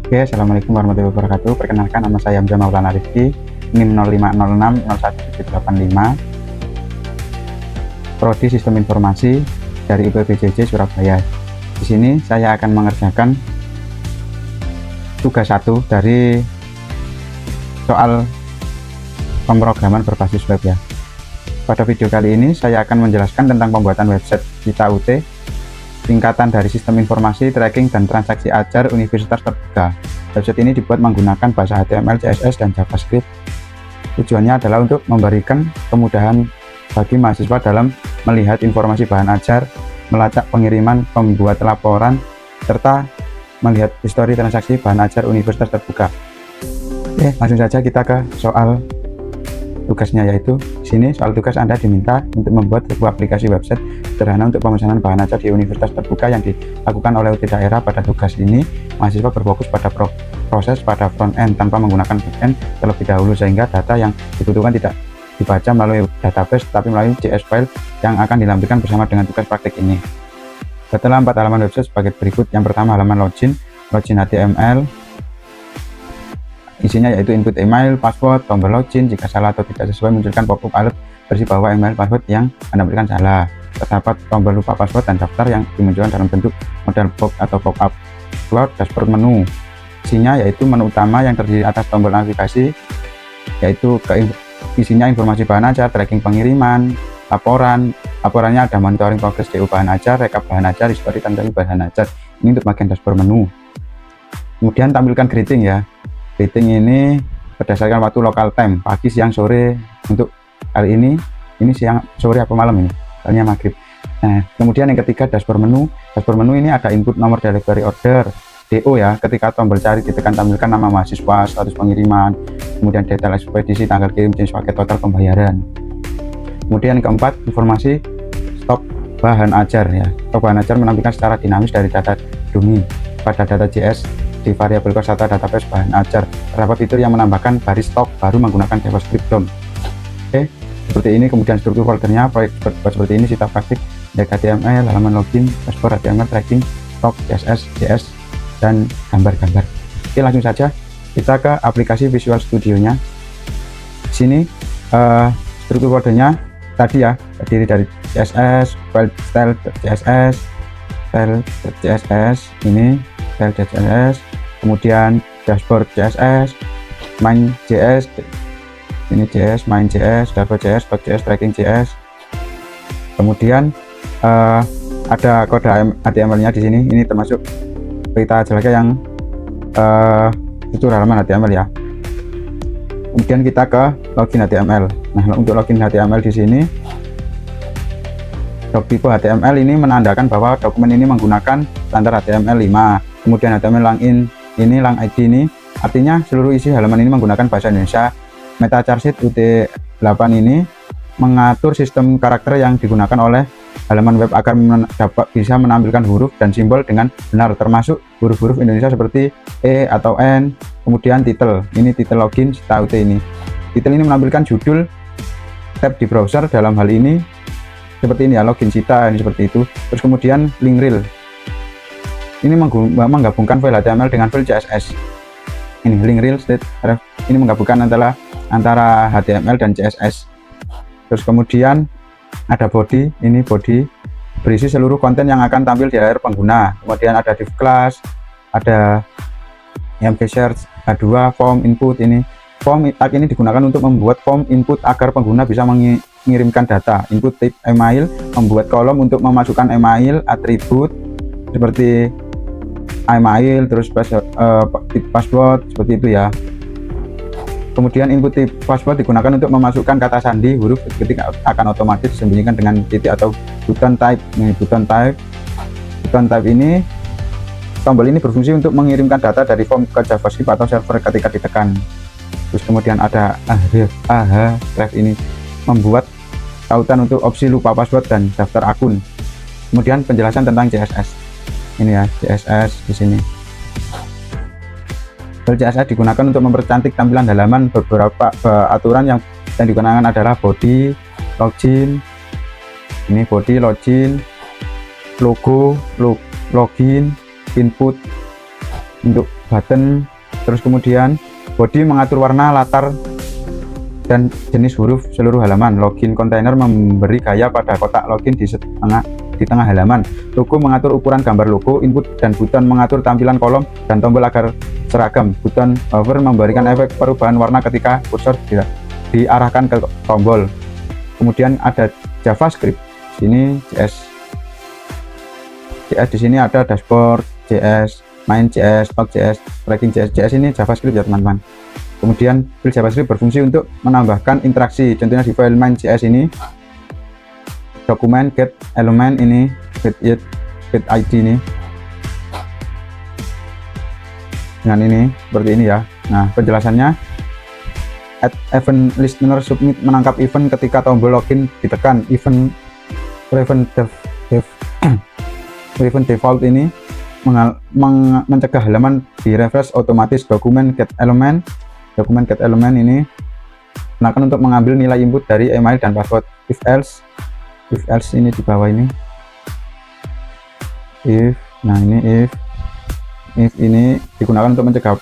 Oke, assalamualaikum warahmatullahi wabarakatuh. Perkenalkan, nama saya Hamzah Maulana Rifki, NIM 05060175, Prodi Sistem Informasi dari IPB-JJ Surabaya. Di sini saya akan mengerjakan tugas 1 dari soal pemrograman berbasis web ya. Pada video kali ini saya akan menjelaskan tentang pembuatan website Kita UT, singkatan dari Sistem Informasi Tracking dan Transaksi Ajar Universitas Terbuka. Website ini dibuat menggunakan bahasa HTML, CSS, dan JavaScript. Tujuannya adalah untuk memberikan kemudahan bagi mahasiswa dalam melihat informasi bahan ajar, melacak pengiriman, membuat laporan, serta melihat histori transaksi bahan ajar Universitas Terbuka. Oke, langsung saja kita ke soal tugasnya, yaitu di sini soal tugas Anda diminta untuk membuat sebuah aplikasi website sederhana untuk pemesanan bahan ajar di Universitas Terbuka yang dilakukan oleh UT daerah. Pada tugas ini, mahasiswa berfokus pada proses pada front end tanpa menggunakan back end terlebih dahulu, sehingga data yang dibutuhkan tidak dibaca melalui database tapi melalui JS file yang akan dilampirkan bersama dengan tugas praktik ini. Setelah 4 halaman website sebagai berikut. Yang pertama, halaman login HTML. Isinya yaitu input email, password, tombol login. Jika salah atau tidak sesuai, munculkan pop-up alert berisi bahwa email password yang Anda berikan salah. Terdapat tombol lupa password dan daftar yang dimunculkan dalam bentuk model box atau pop-up. Keluar dashboard menu. Isinya yaitu menu utama yang terdiri atas tombol navigasi, yaitu isinya informasi bahan ajar, tracking pengiriman, laporannya ada monitoring progress DU bahan ajar, rekap bahan ajar, histori tentang bahan ajar. Ini untuk bagian dashboard menu. Kemudian tampilkan greeting ya. Greeting ini berdasarkan waktu local time, pagi, siang, sore. Untuk hari ini siang, sore, apa malam ini? Soalnya maghrib. Nah, kemudian yang ketiga, dashboard menu. Dashboard menu ini ada input nomor delivery order, DO ya. Ketika tombol cari ditekan, tampilkan nama mahasiswa, status pengiriman, kemudian detail ekspedisi, tanggal kirim, jenis paket, total pembayaran. Kemudian yang keempat, informasi stok bahan ajar ya. Stok bahan ajar menampilkan secara dinamis dari data dummy pada data JS di variabel cost data database bahan ajar. Terdapat fitur yang menambahkan baris stok baru menggunakan JavaScript DOM. Oke, seperti ini. Kemudian struktur foldernya, proyek seperti ini: sita praktik, HTML, halaman login, dashboard HTML, tracking, stok, CSS, JS, dan gambar-gambar. Oke, langsung saja kita ke aplikasi Visual Studio-nya. Di sini struktur foldernya tadi ya, terdiri dari CSS, file style CSS, file CSS, ini file CSS, kemudian dashboard CSS, main JS, ini JS, main JS, dashboard JS, bug JS, tracking JS. Kemudian ada kode HTML-nya di sini. Ini termasuk kita jelaskan yang struktur halaman HTML ya. Kemudian kita ke login HTML. Nah, untuk login HTML di sini, doc type HTML ini menandakan bahwa dokumen ini menggunakan standar HTML 5. Kemudian HTML lang in ini, lang ID ini artinya seluruh isi halaman ini menggunakan bahasa Indonesia. Meta charset UT8 ini mengatur sistem karakter yang digunakan oleh halaman web agar bisa menampilkan huruf dan simbol dengan benar, termasuk huruf-huruf Indonesia seperti E atau N. Kemudian title, ini title login Kita UT ini. Title ini menampilkan judul tab di browser, dalam hal ini seperti ini ya, login Cita, ini seperti itu. Terus kemudian link reel ini menggabungkan file HTML dengan file CSS. Ini link reel state ref, ini menggabungkan antara HTML dan CSS. Terus kemudian ada body, ini body berisi seluruh konten yang akan tampil di layar pengguna. Kemudian ada div class, ada mp search, H2, form input. Ini form tag ini digunakan untuk membuat form input agar pengguna bisa mengirimkan data. Input type email, membuat kolom untuk memasukkan email, atribut seperti email, terus password seperti itu ya. Kemudian input type password digunakan untuk memasukkan kata sandi, huruf ketika akan otomatis disembunyikan dengan titik atau button type. Ini button type ini, tombol ini berfungsi untuk mengirimkan data dari form ke JavaScript atau server ketika ditekan. Terus kemudian ada ref ini membuat tautan untuk opsi lupa password dan daftar akun. Kemudian penjelasan tentang CSS. Ini ya, CSS di sini. File CSS digunakan untuk mempercantik tampilan halaman. Beberapa aturan yang digunakan adalah body, login, ini body, login, logo, login, input. Untuk button. Terus kemudian body mengatur warna, latar, dan jenis huruf seluruh halaman. Login container memberi gaya pada kotak login di tengah halaman. Logo mengatur ukuran gambar logo. Input dan button mengatur tampilan kolom dan tombol agar seragam. Button hover memberikan efek perubahan warna ketika kursor diarahkan ke tombol. Kemudian ada JavaScript. Sini JS di sini ada dashboard JS, main JS, stock JS, tracking JS. JS ini JavaScript ya teman-teman. Kemudian file JavaScript berfungsi untuk menambahkan interaksi. Contohnya di file main JS ini, dokumen get element ini, get ID ini, dengan ini seperti ini ya. Nah, penjelasannya, add event listener submit menangkap event ketika tombol login ditekan. Event default ini mencegah halaman di refresh otomatis. Dokumen get element ini gunakan untuk mengambil nilai input dari email dan password. If else ini di bawah ini, if ini digunakan untuk mencegah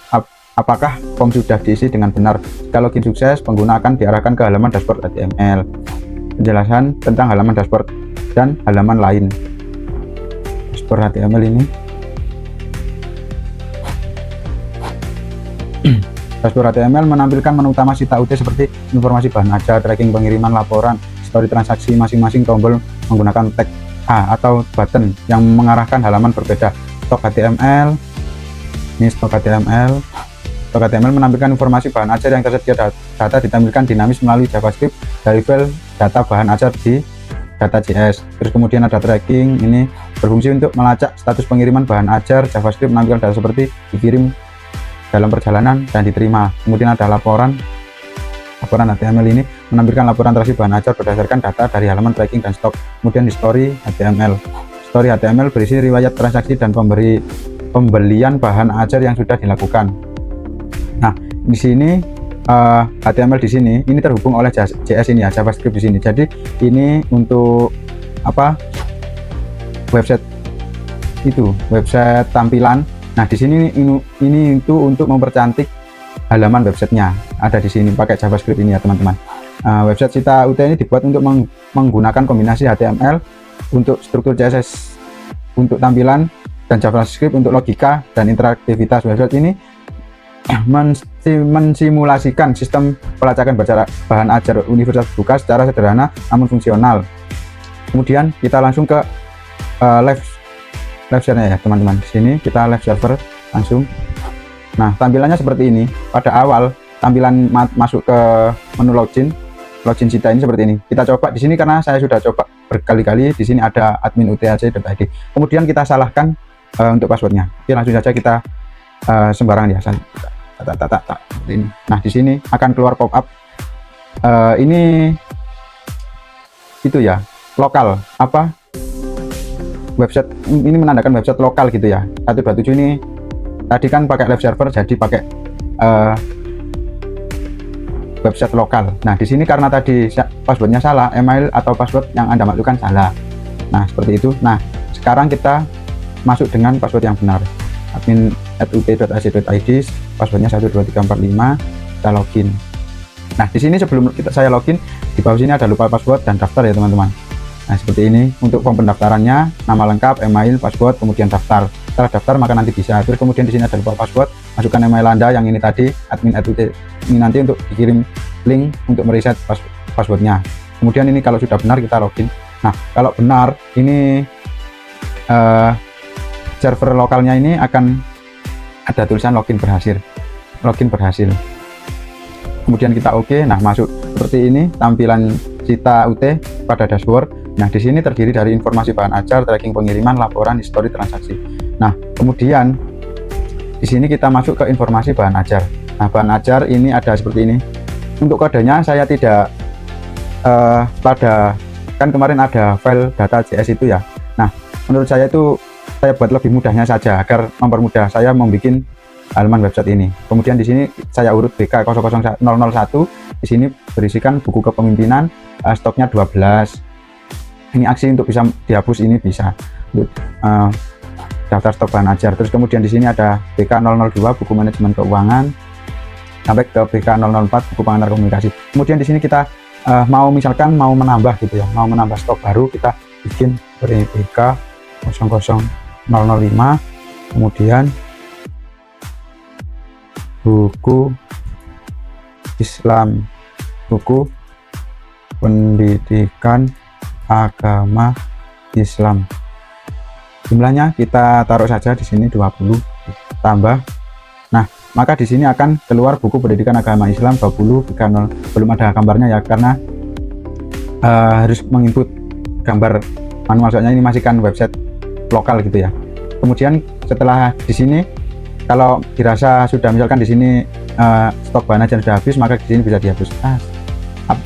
apakah form sudah diisi dengan benar. Jika login sukses, pengguna akan diarahkan ke halaman dashboard HTML. Penjelasan tentang halaman dashboard dan halaman lain. Dashboard HTML ini, dashboard HTML menampilkan menu utama Sita UT seperti informasi bahan ajar, tracking pengiriman, laporan, histori transaksi. Masing-masing tombol menggunakan tag A atau button yang mengarahkan halaman berbeda. Stok HTML, ini stok HTML. Stok HTML menampilkan informasi bahan ajar yang tersedia. Data ditampilkan dinamis melalui JavaScript dari file data bahan ajar di data.js. Terus kemudian ada tracking, ini berfungsi untuk melacak status pengiriman bahan ajar. JavaScript menampilkan data seperti dikirim dalam perjalanan dan diterima. Kemudian ada laporan HTML ini menampilkan laporan transaksi bahan ajar berdasarkan data dari halaman tracking dan stok. Kemudian histori HTML. Histori HTML berisi riwayat transaksi dan pembelian bahan ajar yang sudah dilakukan. Nah, di sini HTML di sini ini terhubung oleh JS ini ya, JavaScript di sini. Jadi ini untuk apa? Website tampilan. Nah, di sini ini itu untuk mempercantik halaman websitenya. Ada di sini pakai JavaScript ini ya teman-teman. Website Sita UT ini dibuat untuk menggunakan kombinasi HTML untuk struktur CSS untuk tampilan dan JavaScript untuk logika dan interaktivitas. Website ini mensimulasikan sistem pelacakan bahan ajar universitas buka secara sederhana namun fungsional. Kemudian kita langsung ke live servernya ya teman-teman. Di sini kita live server langsung. Nah, tampilannya seperti ini. Pada awal tampilan masuk ke menu login Sita ini seperti ini. Kita coba di sini karena saya sudah coba berkali-kali. Di sini ada admin uthac.id. Kemudian kita salahkan untuk passwordnya. Oke, langsung saja kita sembarangan ya. Ini. Nah, di sini akan keluar pop up. Ini itu ya, lokal apa? Website ini menandakan website lokal gitu ya. 127 ini tadi kan pakai live server, jadi pakai website lokal. Nah, di sini karena tadi passwordnya salah, email atau password yang Anda masukkan salah. Nah, seperti itu. Nah, sekarang kita masuk dengan password yang benar. admin@ut.ac.id, passwordnya 12345, kita login. Nah, di sini sebelum saya login, di bawah sini ada lupa password dan daftar ya teman-teman. Nah, seperti ini untuk form pendaftarannya, nama lengkap, email, password, kemudian daftar. Setelah daftar maka nanti bisa. Terus kemudian di sini ada lupa password, masukkan email Anda yang ini tadi, admin@ut. Ini nanti untuk dikirim link untuk mereset passwordnya. Kemudian ini kalau sudah benar kita login. Nah, kalau benar ini server lokalnya ini akan ada tulisan login berhasil. Kemudian kita oke. Nah, masuk seperti ini tampilan Sita UT pada dashboard. Nah, di sini terdiri dari informasi bahan ajar, tracking pengiriman, laporan, histori transaksi. Nah, kemudian di sini kita masuk ke informasi bahan ajar. Nah, bahan ajar ini ada seperti ini. Untuk kodenya saya tidak kan kemarin ada file data.js itu ya. Nah, menurut saya itu saya buat lebih mudahnya saja agar mempermudah saya membuat halaman website ini. Kemudian di sini saya urut BK00001. Di sini berisikan buku kepemimpinan, stoknya 12. Ini aksi untuk bisa dihapus, ini bisa daftar stok bahan ajar. Terus kemudian di sini ada BK002 buku manajemen keuangan sampai ke BK004 buku pengantar komunikasi. Kemudian di sini kita misalkan mau menambah gitu ya, mau menambah stok baru, kita bikin BK 00005, kemudian buku Islam, buku pendidikan agama Islam. Jumlahnya kita taruh saja di sini 20 tambah. Nah, maka di sini akan keluar buku pendidikan agama Islam 20 BK0. Belum ada gambarnya ya, karena harus menginput gambar manual, soalnya ini masih kan website lokal gitu ya. Kemudian setelah di sini kalau dirasa sudah, misalkan di sini stok bahan ajar sudah habis, maka di sini bisa dihapus.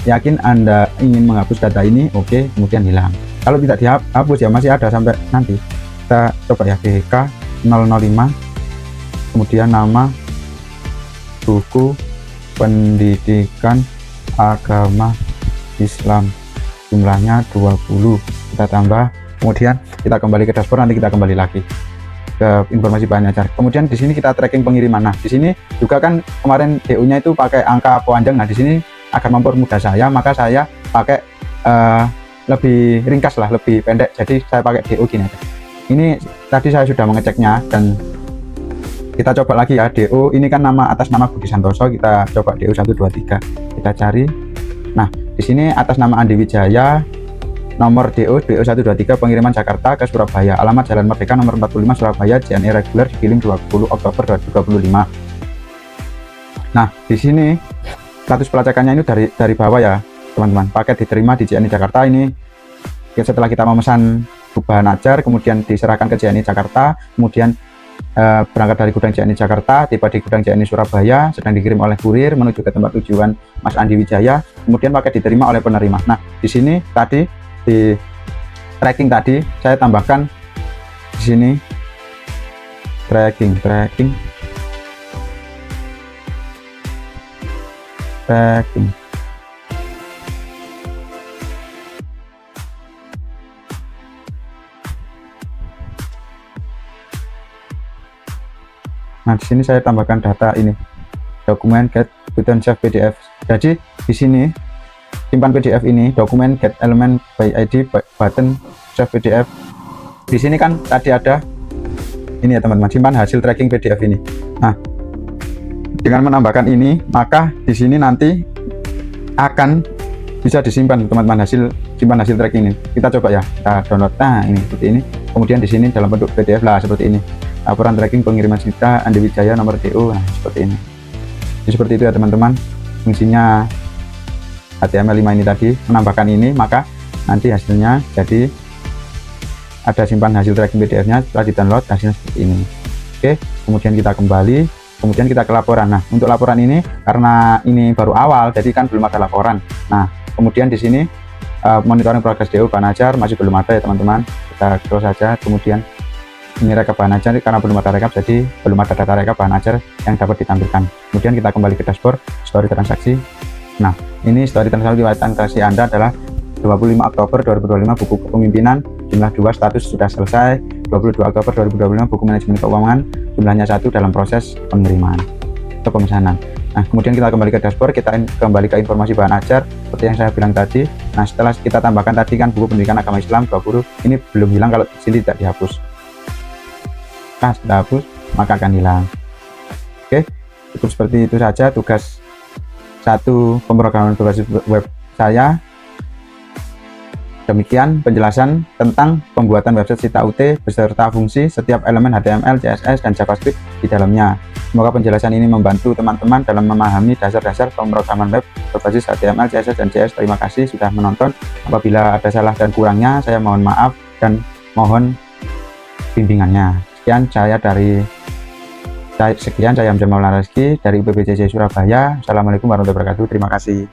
Yakin Anda ingin menghapus data ini, oke, kemudian hilang. Kalau tidak dihapus ya masih ada sampai nanti. Kita coba ya, BK 005, kemudian nama buku pendidikan agama Islam, jumlahnya 20, kita tambah, kemudian kita kembali ke dashboard, nanti kita kembali lagi ke informasi bahan ajar. Kemudian di sini kita tracking pengiriman. Nah, di sini juga kan kemarin DO-nya itu pakai angka panjang. Nah, di sini agar mempermudah saya, maka saya pakai lebih ringkas lah, lebih pendek. Jadi saya pakai DO gini aja. Ini tadi saya sudah mengeceknya, dan kita coba lagi ya, DO ini kan atas nama Budi Santoso, kita coba DO 123, kita cari. Nah, di sini atas nama Andi Wijaya, nomor DO 123, pengiriman Jakarta ke Surabaya, alamat Jalan Merdeka nomor 45 Surabaya, JNE reguler, dikirim 20 Oktober 2025. Nah, di sini status pelacakannya ini dari bawah ya teman-teman, paket diterima di JNE Jakarta. Ini setelah kita memesan bahan ajar, kemudian diserahkan ke JNE Jakarta, kemudian berangkat dari gudang JNE Jakarta, tiba di gudang JNE Surabaya, sedang dikirim oleh kurir menuju ke tempat tujuan Mas Andi Wijaya, kemudian paket diterima oleh penerima. Nah, di sini tadi di tracking tadi saya tambahkan di sini tracking. Nah, di sini saya tambahkan data ini, dokumen get button save PDF. Jadi di sini simpan PDF ini, dokumen get element by ID button save PDF. Di sini kan tadi ada ini ya teman-teman, simpan hasil tracking PDF ini. Nah, dengan menambahkan ini, maka di sini nanti akan bisa disimpan teman-teman, simpan hasil tracking ini. Kita coba ya, kita download. Nah, ini seperti ini. Kemudian di sini dalam bentuk PDF lah seperti ini. Laporan tracking pengiriman kita Andi Wijaya nomor DO. Nah, seperti ini. Jadi seperti itu ya teman-teman. Fungsinya HTML5 ini tadi, menambahkan ini, maka nanti hasilnya jadi ada simpan hasil tracking PDF-nya. Setelah di-download hasilnya seperti ini. Oke, kemudian kita kembali, kemudian kita ke laporan. Nah, untuk laporan ini karena ini baru awal, jadi kan belum ada laporan. Nah, kemudian di sini monitoring progres DO bahan ajar masih belum ada ya teman-teman. Kita close saja. Kemudian ini rekap bahan ajar, karena belum ada rekap, jadi belum ada data rekap bahan ajar yang dapat ditampilkan. Kemudian kita kembali ke dashboard, story transaksi. Nah, ini story transaksi Anda adalah 25 Oktober 2025 buku kepemimpinan, jumlah 2, status sudah selesai. 22 Oktober 2025 buku manajemen keuangan, jumlahnya 1, dalam proses pengiriman atau pemesanan. Nah, kemudian kita kembali ke dashboard, kita kembali ke informasi bahan ajar seperti yang saya bilang tadi. Nah, setelah kita tambahkan tadi kan buku pendidikan agama Islam 20, ini belum hilang kalau di sini tidak dihapus. Nah, sudah hapus, maka akan hilang. Oke, cukup seperti itu saja tugas 1 pemrograman berbasis web saya. Demikian penjelasan tentang pembuatan website Sita UT beserta fungsi setiap elemen HTML, CSS, dan JavaScript di dalamnya. Semoga penjelasan ini membantu teman-teman dalam memahami dasar-dasar pemrograman web berbasis HTML, CSS, dan JS. Terima kasih sudah menonton. Apabila ada salah dan kurangnya, saya mohon maaf dan mohon bimbingannya. Sekian saya Hamzah Maulana Rizky dari UPBJJ Surabaya. Assalamualaikum warahmatullahi wabarakatuh. Terima kasih.